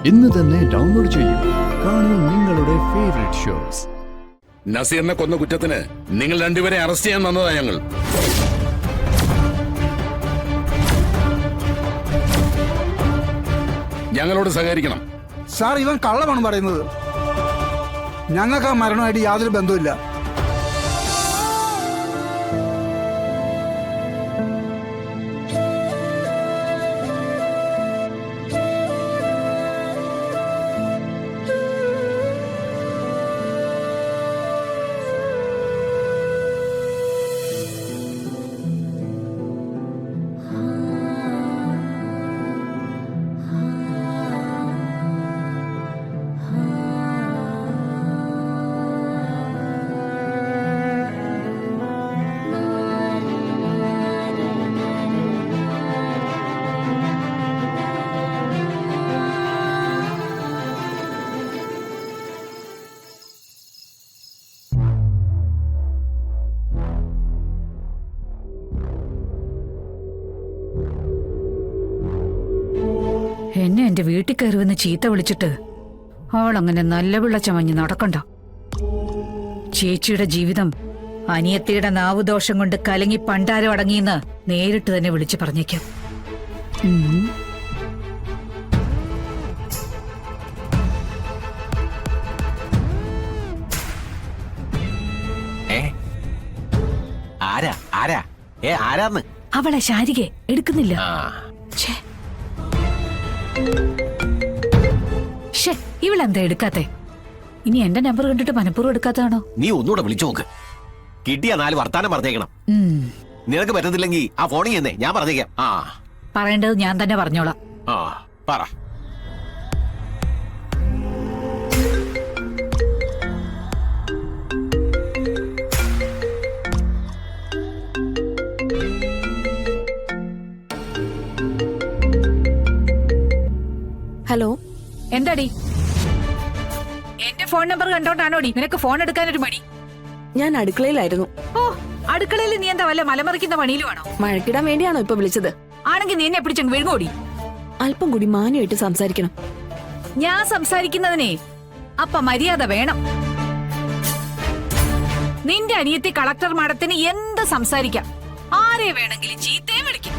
ഇന്ന് തന്നെ ഡൗൺലോഡ് ചെയ്യൂ. കാണൂ നിങ്ങളുടെ ഫേവറേറ്റ് ഷോസ്. നസീറിനെ കൊന്ന കുറ്റത്തിന് നിങ്ങൾ രണ്ടുപേരെ അറസ്റ്റ് ചെയ്യാൻ വന്നതാ ഞങ്ങൾ. ഞങ്ങളോട് സഹകരിക്കണം. സാർ, ഇവൻ കള്ളമാണ് പറയുന്നത്. ഞങ്ങൾക്ക് ആ മരണമായിട്ട് യാതൊരു ബന്ധവുമില്ല. എന്നെ എന്റെ വീട്ടിൽ കയറുവെന്ന് ചീത്ത വിളിച്ചിട്ട് അവളങ്ങനെ നല്ല പിള്ള ചമഞ്ഞ് നടക്കണ്ട. ചേച്ചിയുടെ ജീവിതം അനിയത്തിയുടെ നാവുദോഷം കൊണ്ട് കലങ്ങി പണ്ടാരം അടങ്ങിയെന്ന് നേരിട്ട് തന്നെ വിളിച്ചു പറഞ്ഞേക്കാം. ആരാന്ന് അവളെ ശാരികെ എടുക്കുന്നില്ല. ഇവളെന്താ എടുക്കാത്തെ? ഇനി എന്റെ നമ്പർ കണ്ടിട്ട് മനപ്പൂർവ്വം എടുക്കാത്തതാണോ? നീ ഒന്നുകൂടെ വിളിച്ചു നോക്ക്. കിട്ടിയ 4 വർത്താനം പറഞ്ഞേക്കണം. നിനക്ക് പറ്റത്തില്ലെങ്കിൽ ആ ഫോണിൽ എന്നേ ഞാൻ പറഞ്ഞേക്കാം. പറയേണ്ടത് ഞാൻ തന്നെ പറഞ്ഞോളാം. പറ. ഹലോ, എന്താടി? എന്റെ ഫോൺ നമ്പർ കണ്ടോണ്ടാണോടി നിനക്ക് ഫോൺ എടുക്കാനൊരു മടി? ഞാൻ അടുക്കളയിലായിരുന്നു. ഓ, അടുക്കളയിൽ നീ എന്താ വല്ല മലമറിക്കുന്ന പണിയിലുമാണോ? മഴക്കിടാൻ വേണ്ടിയാണോ ഇപ്പൊ വിളിച്ചത്? ആണെങ്കിൽ നീ എന്നെ പിടിച്ചങ്ങ് വിഴുങ്ങോടി. അല്പം കൂടി മാന്യമായിട്ട് സംസാരിക്കണം. ഞാൻ സംസാരിക്കുന്നതിനെ അപ്പ മര്യാദ വേണം. നിന്റെ അനിയത്തി കളക്ടർ മാഡത്തിന് എന്ത് സംസാരിക്കാം, ആരെ വേണമെങ്കിലും ചീത്തയെ വിളിക്കും.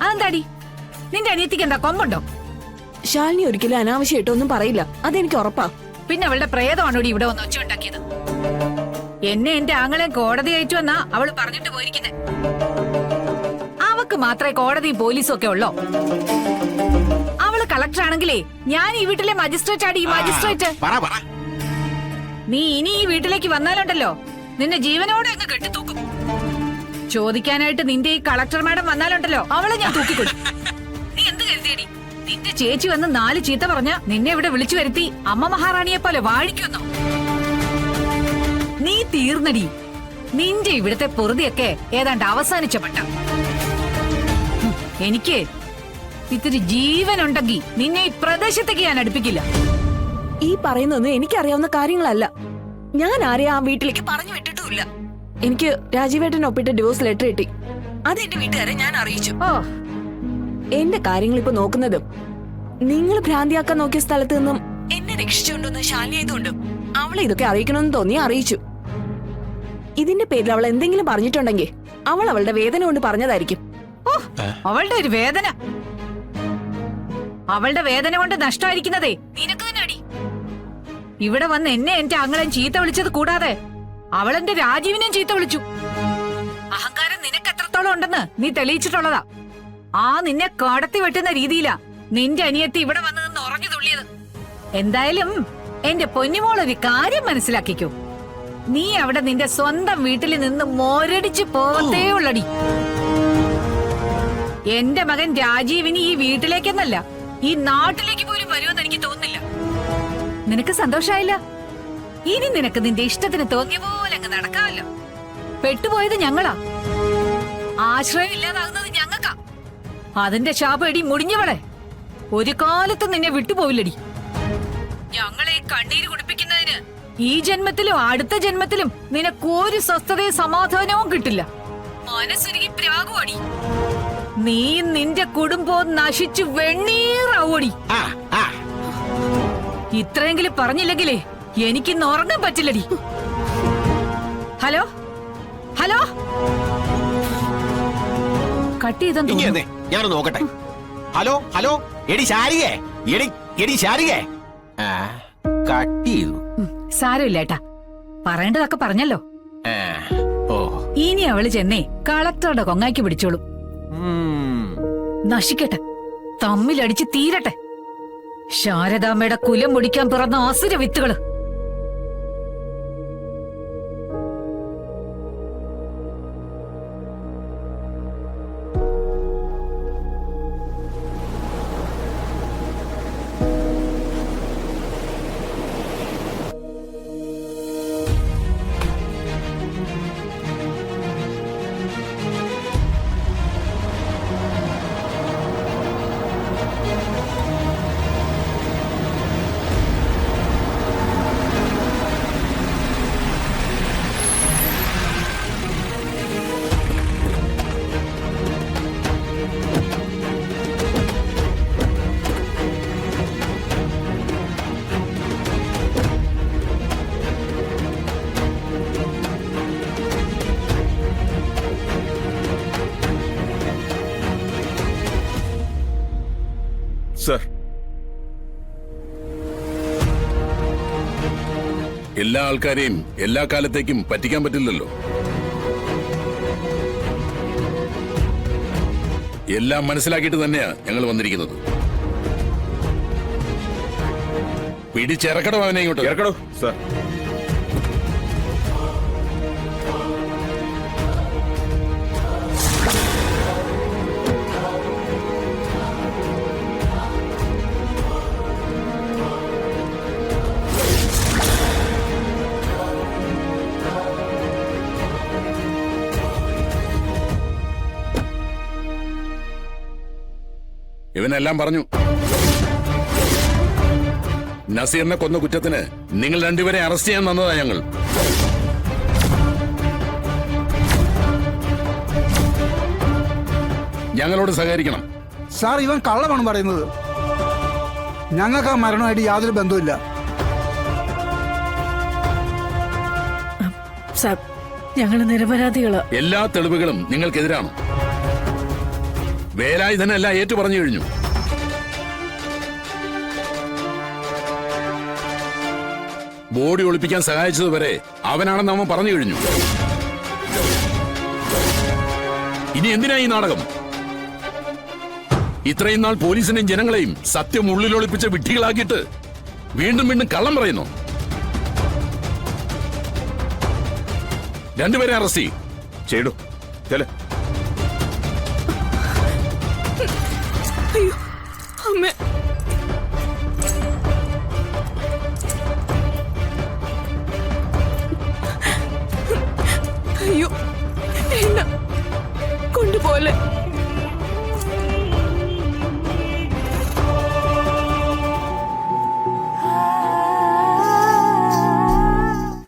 അതെന്താടി, നിന്റെ അനിയത്തിക്ക് എന്താ കൊമ്പുണ്ടോ? ശാലിനി ഒരിക്കലും അനാവശ്യമായിട്ടൊന്നും പറയില്ല, അതെനിക്ക് ഉറപ്പാ. പിന്നെ അവളുടെ പ്രേതമാണോടി ഇവിടെ വന്ന് ഒച്ച ഉണ്ടാക്കിയത്? എന്നെ എന്റെ ആങ്ങളെ കോടതി അയച്ചു വന്നാ അവള് പറഞ്ഞിട്ട് പോയിരിക്കുന്നെ. അവക്ക് മാത്രമേ കോടതിയും പോലീസും ഒക്കെ ഉള്ളോ? അവള് കളക്ടർ ആണെങ്കിലേ ഞാൻ ഈ വീട്ടിലെ മജിസ്ട്രേറ്റ് ആടി. മജിസ്ട്രേറ്റ് നീ ഇനി ഈ വീട്ടിലേക്ക് വന്നാലുണ്ടല്ലോ നിന്നെ ജീവനോടെ അങ്ങ് കെട്ടിത്തൂക്കും. ചോദിക്കാനായിട്ട് നിന്റെ ഈ കളക്ടർ മാഡം വന്നാലുണ്ടല്ലോ അവളെ ഞാൻ തൂക്കിക്കൊടുക്കും. നീ എന്ത് കരുതിയടി? നിന്റെ ചേച്ചി വന്ന് 4 ചീത്ത പറഞ്ഞ നിന്നെ ഇവിടെ വിളിച്ചു വരുത്തി അമ്മ മഹാറാണിയെ പോലെ വാഴിക്കുന്നു. നീ തീർന്നടി. നിന്റെ ഇവിടുത്തെ പൊറുതിയൊക്കെ ഏതാണ്ട് അവസാനിച്ച പട്ട. എനിക്ക് ഇത്തിരി ജീവനുണ്ടെങ്കിൽ നിന്നെ ഈ പ്രദേശത്തേക്ക് ഞാൻ അടുപ്പിക്കില്ല. ഈ പറയുന്നൊന്നും എനിക്കറിയാവുന്ന കാര്യങ്ങളല്ല. ഞാൻ ആരെയും ആ വീട്ടിലേക്ക് പറഞ്ഞു വിട്ടിട്ടുമില്ല. എനിക്ക് രാജീവേട്ടൻ ഒപ്പിട്ട് ഡിവോഴ്സ് ലെറ്റർ കിട്ടി. അത് എന്റെ വീട്ടുകാരെ ഞാൻ അറിയിച്ചു. എന്റെ കാര്യങ്ങൾ ഇപ്പൊ നോക്കുന്നതും നിങ്ങൾ ഭ്രാന്തിയാക്കാൻ നോക്കിയ സ്ഥലത്ത് നിന്നും എന്നെ രക്ഷിച്ചുകൊണ്ടൊന്ന് ശാലിനി ആയതുകൊണ്ടും അവളെ ഇതൊക്കെ അറിയിക്കണമെന്ന് തോന്നി അറിയിച്ചു. ഇതിന്റെ പേരിൽ അവൾ എന്തെങ്കിലും പറഞ്ഞിട്ടുണ്ടെങ്കിൽ അവൾ അവളുടെ വേദന കൊണ്ട് പറഞ്ഞതായിരിക്കും. അവളുടെ ഒരു വേദന, അവളുടെ വേദന കൊണ്ട് നഷ്ടമായിരിക്കുന്നതേ നിനക്ക് തന്നെ അടി. ഇവിടെ വന്ന് എന്നെ എന്റെ ആങ്ങളെയും ചീത്ത വിളിച്ചത് കൂടാതെ അവളെന്റെ രാജീവിനെയും ചീത്ത വിളിച്ചു. അഹങ്കാരം നിനക്ക് എത്രത്തോളം ഉണ്ടെന്ന് നീ തെളിയിച്ചിട്ടുള്ളതാ. നിന്നെ കടത്തി വെട്ടുന്ന രീതിയിലാ നിന്റെ അനിയത്തി ഇവിടെ വന്ന് നിന്ന് ഉറഞ്ഞു തുള്ളിയത്. എന്തായാലും എന്റെ പൊന്നുമോളൊരു കാര്യം മനസ്സിലാക്കിക്കോ. നീ അവിടെ നിന്റെ സ്വന്തം വീട്ടിൽ നിന്ന് മോരടിച്ചു പോകത്തേ ഉള്ളടി. എന്റെ മകൻ രാജീവിന് ഈ വീട്ടിലേക്കെന്നല്ല ഈ നാട്ടിലേക്ക് പോലും വരുമെന്ന് എനിക്ക് തോന്നുന്നില്ല. നിനക്ക് സന്തോഷായില്ല? ഇനി നിനക്ക് നിന്റെ ഇഷ്ടത്തിന് തോന്നിയ പോലെ അങ്ങ് നടക്കാമല്ലോ. പെട്ടുപോയത് ഞങ്ങളാ, ആശ്രയം ഇല്ലാതാകുന്നത് ഞങ്ങൾക്കാ. അതിന്റെ ശാപടി മുടിഞ്ഞവളെ ഒരു കാലത്തും നിന്നെ വിട്ടുപോവില്ലടി. ഞങ്ങളെ കണ്ണീര് കുടിപ്പിക്കുന്നതിന് ഈ ജന്മത്തിലും അടുത്ത ജന്മത്തിലും നിനക്കൊരു സ്വസ്ഥതയും സമാധാനവും കിട്ടില്ല. മനസ്സുരുകി പ്രാകുവടി. നീ നിന്റെ കുടുംബവും നശിച്ചു വെണ്ണീറാവോടി. ഇത്രയെങ്കിലും പറഞ്ഞില്ലെങ്കിലേ എനിക്കിന്ന് ഉറങ്ങാൻ പറ്റില്ലടി. ഹലോ ഹലോ, കട്ട് ചെയ്തെന്ന് ഇങ്ങനെ തോന്നുന്നു. ഞാനൊന്ന് നോക്കട്ടെ. ഹലോ ഹലോ, എടി ശാരികേ, എടി ശാരികേ. കട്ട് ചെയ്തു. സാരമില്ല ഏട്ടാ, പറയേണ്ടതൊക്കെ പറഞ്ഞല്ലോ. ആ, ഓ. ഇനി അവള് ചെന്നേ കളക്ടറുടെ കൊങ്ങാക്കി പിടിച്ചോളും. ഉം. നശിക്കട്ടെ, തമ്മിലടിച്ച് തീരട്ടെ. ശാരദാമ്മയുടെ കുലം മുടിക്കാൻ പിറന്ന ആസുര വിത്തുകള്. സർ, എല്ലാ ആൾക്കാരെയും എല്ലാ കാലത്തേക്കും പറ്റിക്കാൻ പറ്റില്ലല്ലോ. എല്ലാം മനസ്സിലാക്കിയിട്ട് തന്നെയാ ഞങ്ങൾ വന്നിരിക്കുന്നത്. പിടിച്ചിറക്കടോ അവനെ ഇങ്ങോട്ട്. ഇറക്കടോ സാർ. ഇവനെല്ലാം പറഞ്ഞു. നസീറിനെ കൊന്ന കുറ്റത്തിന് നിങ്ങൾ രണ്ടുപേരെ അറസ്റ്റ് ചെയ്യാൻ വന്നതാ ഞങ്ങൾ. ഞങ്ങളോട് സഹകരിക്കണം. സാർ, ഇവൻ കള്ളമാണ് പറയുന്നത്. ഞങ്ങൾക്ക് ആ മരണമായിട്ട് യാതൊരു ബന്ധവുമില്ല. സാർ, ഞങ്ങള് നിരപരാധികളാ. എല്ലാ തെളിവുകളും നിങ്ങൾക്കെതിരാണ്. വേലായുധനല്ല ഏറ്റു പറഞ്ഞു കഴിഞ്ഞു. ബോഡി ഒളിപ്പിക്കാൻ സഹായിച്ചതുവരെ അവനാണെന്ന് അവൻ പറഞ്ഞു കഴിഞ്ഞു. ഇനി എന്തിനാ ഈ നാടകം? ഇത്രയും നാൾ പോലീസിനെയും ജനങ്ങളെയും സത്യം ഉള്ളിലൊളിപ്പിച്ച വിഡ്ഢികളാക്കിയിട്ട് വീണ്ടും വീണ്ടും കള്ളം പറയുന്നു. രണ്ടുപേരെ അറസ്റ്റ് ചെയ്തു. ചെല്. അയ്യോ അമ്മ.